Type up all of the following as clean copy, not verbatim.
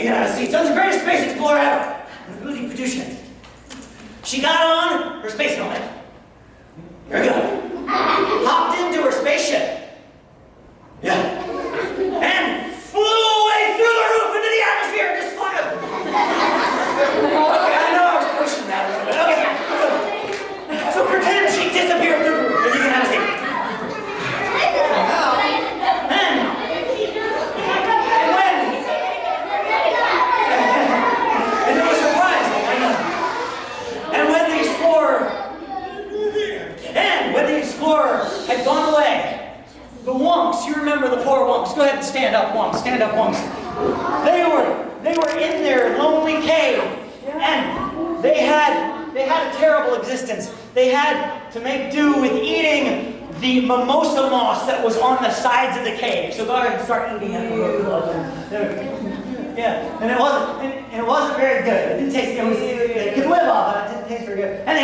You can have a seat. So it's the greatest space explorer ever. Including Paduchin. She got on her space helmet. Here we go. Hopped into her spaceship. Yeah. And flew away through the roof into the atmosphere. Just fly up. Okay, I know I was pushing that a little bit. Okay. So pretend she disappeared through the roof and you can have a seat. And it was surprising, I know. And when the explorer had gone away, the wonks, you remember the poor wonks. Go ahead and stand up, wonks. Stand up, wonks. They were in their lonely cave, and they had a terrible existence. They had to make do with eating the mimosa moss that was on the sides of the cave. So go ahead and start eating it. Yeah, and it wasn't very good. It didn't taste. They could live off it. It didn't taste very good. And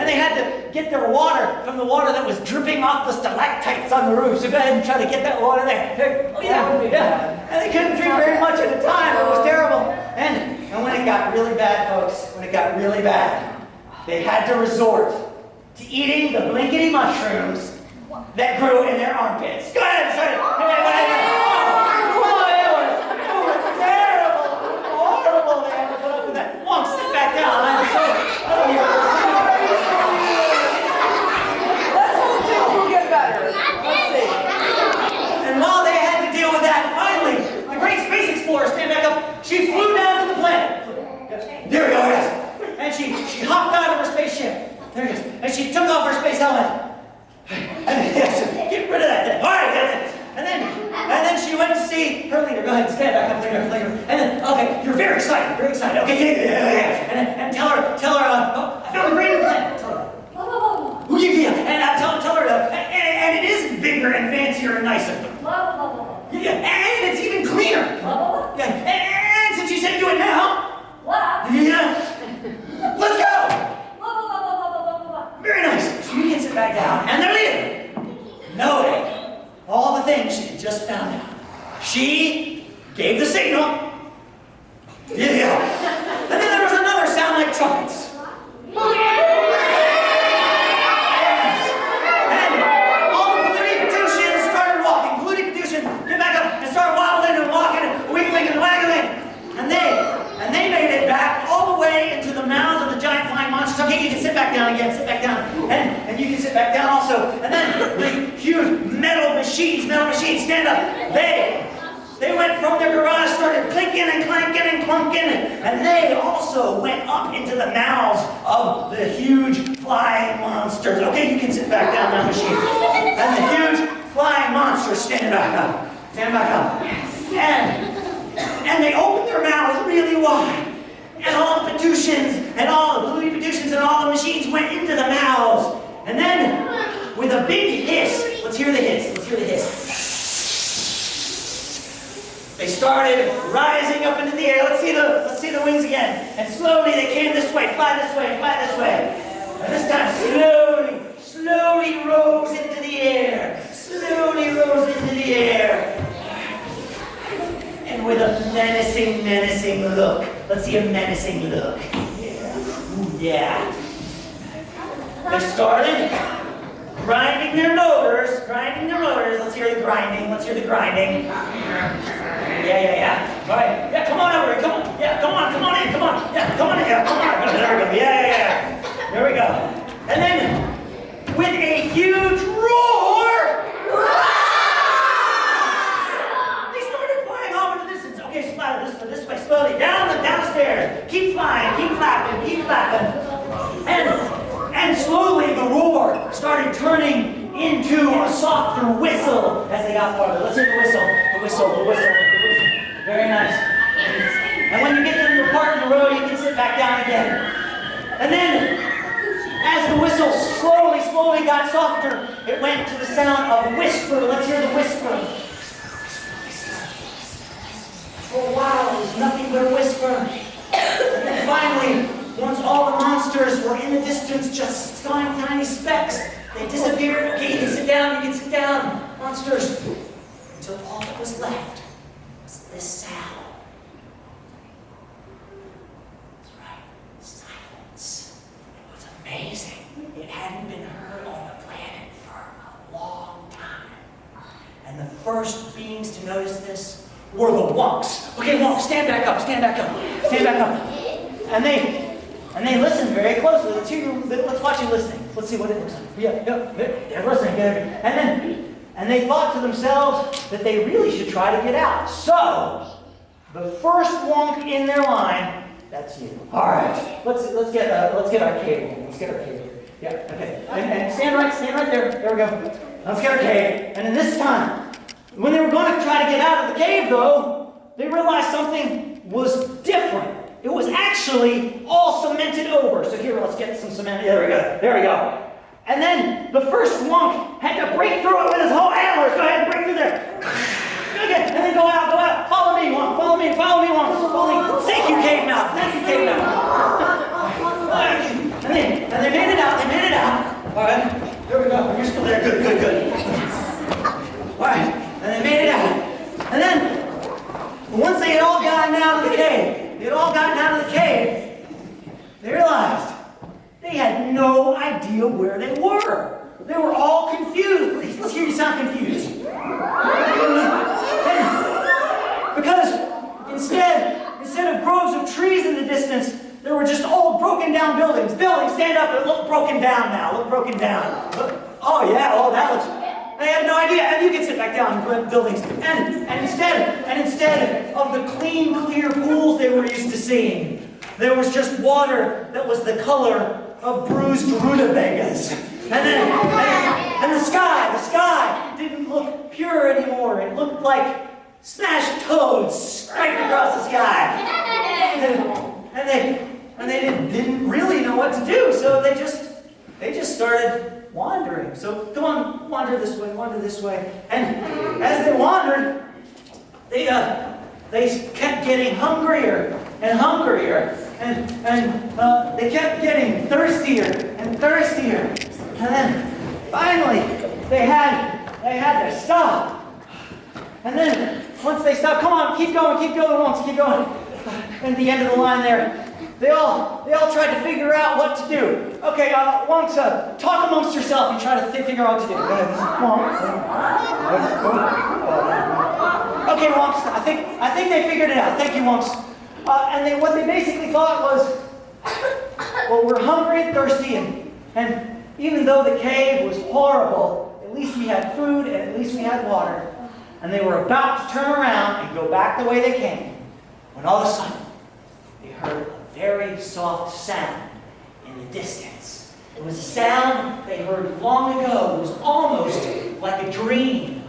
they had to get their water from the water that was dripping off the stalactites on the roof. So go ahead and try to get that water there. Yeah. And they couldn't drink very much at a time. It was terrible. And when it got really bad, folks, when it got really bad, they had to resort to eating the blinkety mushrooms that grew in their armpits. Go ahead and start it. Sit back down. I'm sorry. Let's hope things will get better. Let's see. And while they had to deal with that, finally, the great space explorer, stand back up, she flew down to the planet. There we go, yes. And she hopped out of her spaceship. There it is. And she took off her space helmet. And yes, get rid of that thing. All right, that's it. And then she went to see her leader. Go ahead and stand back up, leader. And then, okay, you're very excited. Okay, yeah. And tell her, I found a great new planet. Tell her. Yeah. And tell her, and it is bigger and fancier and nicer. Yeah, and it's even cleaner. Yeah, and since you said do it now, yeah, let's go. Very nice. So you can sit back down, and their leader, knowing all the things she had just found out, she gave the signal. Yeah. And then there was another sound like trumpets. And all the Paducins started walking. Paducins, get back up and start wobbling and walking and wiggling and waggling. And they made it back all the way into the mouths of the giant flying monsters. Okay, you can sit back down again, sit back down. And you can sit back down also. And then the huge metal machines, stand up. They went from their garage, started clinking and clanking and clunking, and they also went up into the mouths of the huge flying monsters. Okay, you can sit back down now, machine. And the huge flying monsters stand back up. And they opened their mouths really wide. And all the Paducins and all the Blue Paducins and all the machines went into the mouths. And then, with a big hiss, let's hear the hiss. They started rising up into the air. Let's see the wings again. And slowly they came this way, fly this way. And this time, slowly rose into the air. And with a menacing look. Let's see a menacing look. Yeah. They started grinding their motors. Let's hear the grinding. Yeah. All right. Yeah, come on over here. Come on in. Yeah, come on in. There we go. Yeah. There we go. And then, with a huge roar, they started flying off into the distance. Okay, slide this way, slowly. Down the stairs. Keep flying, keep flapping. And slowly the roar started turning into a softer whistle as they got farther. Let's hear the whistle. Very nice. And when you get to the part of the road, you can sit back down again. And then, as the whistle slowly got softer, it went to the sound of a whisper. Let's hear the whisper. For a while, it was nothing but a whisper. And then finally, once all the monsters were in the distance, just tiny specks, they disappeared. Okay, you can sit down, monsters. Until all that was left was this sound. it hadn't been heard on the planet for a long time. And the first beings to notice this were the wonks. Okay, wonks, stand back up, stand back up, stand back up. And they listened very closely. Let's watch you listening. Let's see what it looks like. Yeah, they're listening. And they thought to themselves that they really should try to get out. So, the first wonk in their line, that's you. All right, let's get our cave. Let's get our cave here. Yeah, okay. And stand right there. There we go. Let's get our cave. And then this time, when they were going to try to get out of the cave, though, they realized something was different. It was actually all cemented over. So here, let's get some cement. There we go. And then the first wonk had to break through it with his whole antlers. Go ahead and break through there. Okay, and then go out. Follow me, wonk. Follow me, wonk. Thank you, cave mouth. And they made it out. All right, there we go. You're still there. Good. All right, and they made it out. And then, once they had all gotten out of the cave, they realized they had no idea where they were. They were all confused. Let's hear you sound confused. Because instead of groves of trees in the distance, there were just old broken down buildings. Buildings, stand up and look broken down now. Look broken down. Oh yeah, that looks... They had no idea. And you can sit back down in buildings. And instead of the clean, clear pools they were used to seeing, there was just water that was the color of bruised rutabagas. And the sky didn't look pure anymore. It looked like smashed toads striped across the sky. And they didn't really know what to do, so they just started wandering. So come on, wander this way. And as they wandered, they kept getting hungrier and hungrier. And they kept getting thirstier and thirstier. And then finally they had to stop. And then once they stopped, come on, keep going, wonks, keep going. And at the end of the line there, they all tried to figure out what to do. Okay, wonks, talk amongst yourself and try to figure out what to do. Go ahead. Okay, wonks, I think they figured it out. Thank you, wonks. And what they basically thought was, well, we're hungry and thirsty, and even though the cave was horrible, at least we had food and at least we had water. And they were about to turn around and go back the way they came, when all of a sudden, they heard a very soft sound in the distance. It was a sound they heard long ago. It was almost like a dream.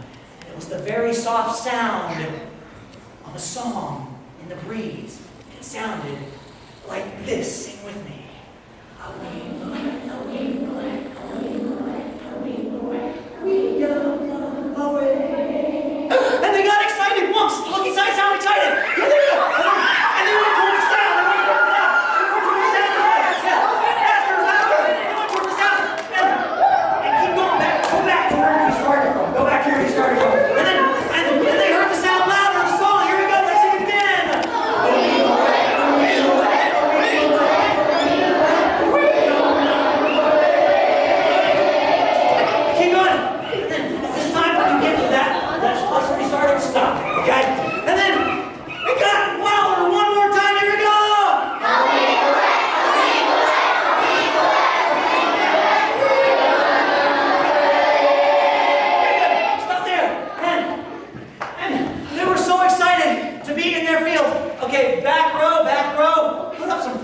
It was the very soft sound of a song in the breeze. It sounded like this. Sing with me. We go away. And they got excited. Wonks, look inside, sound excited. Yeah, there you go. And they went towards the sound. They went towards the sound. Faster. They went towards the sound. And keep going back. Go back to where you started from. Go back to where you started from. And they heard the sound louder. The song. Here we go. Let's sing it again. Keep going. And then this time when you get to that place where you started, stop. Okay? And then it got louder one more time. Here we go. Stop there. And they were so excited to be in their field. Okay, back row. Put up some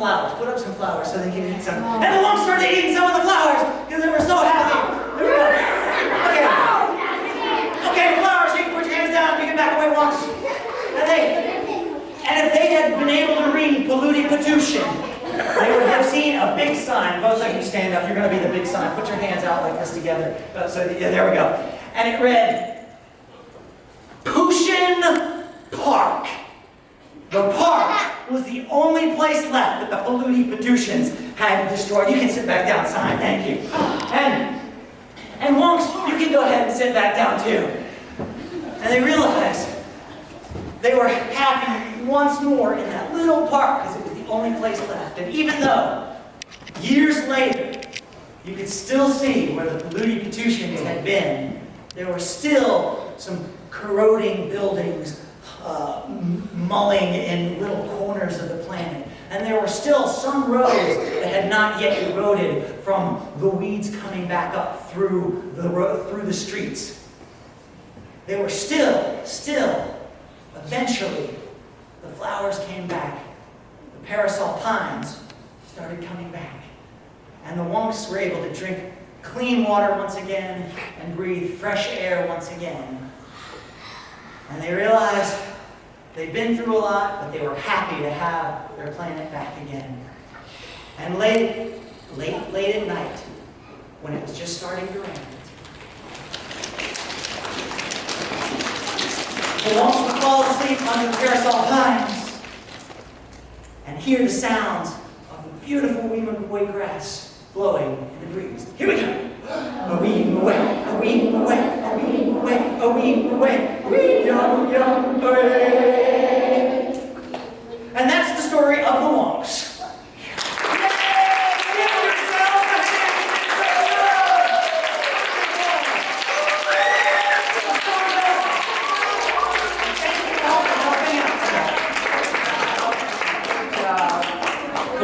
flowers so they can eat some. And the wonks started eating some of the flowers because they were so happy. Here we go. Okay, flowers, you can put your hands down, you can back away once. And if they had been able to read Polluti Petushin, they would have seen a big sign. Both of you stand up, you're going to be the big sign. Put your hands out like this together. Yeah, there we go. And it read, Pushin Park. The park was the only place left that the Polluti Petushins had destroyed. You can sit back down, sign, thank you. And wonks, you can go ahead and sit back down too. And they realized they were happy once more in that little park because it was the only place left. And even though, years later, You could still see where the polluted Katusians had been. There were still some corroding buildings mulling in little corners of the planet. And there were still some roads that had not yet eroded from the weeds coming back up through the streets. They were still, eventually, the flowers came back. The parasol pines started coming back. And the wonks were able to drink clean water once again and breathe fresh air once again. And they realized they'd been through a lot, but they were happy to have their planet back again. And late at night, when it was just starting to rain, the wonks would fall asleep under the parasol pines and hear the sounds of the beautiful Weemogoy grass blowing in the breeze. Here we go. A Weemogoy, a Weemogoy, a Weemogoy, a Weemogoy, Wee-yo-yo-oy. And that's the story of the wonks.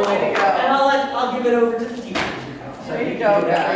And I'll give it over to the teacher. There you go, guys.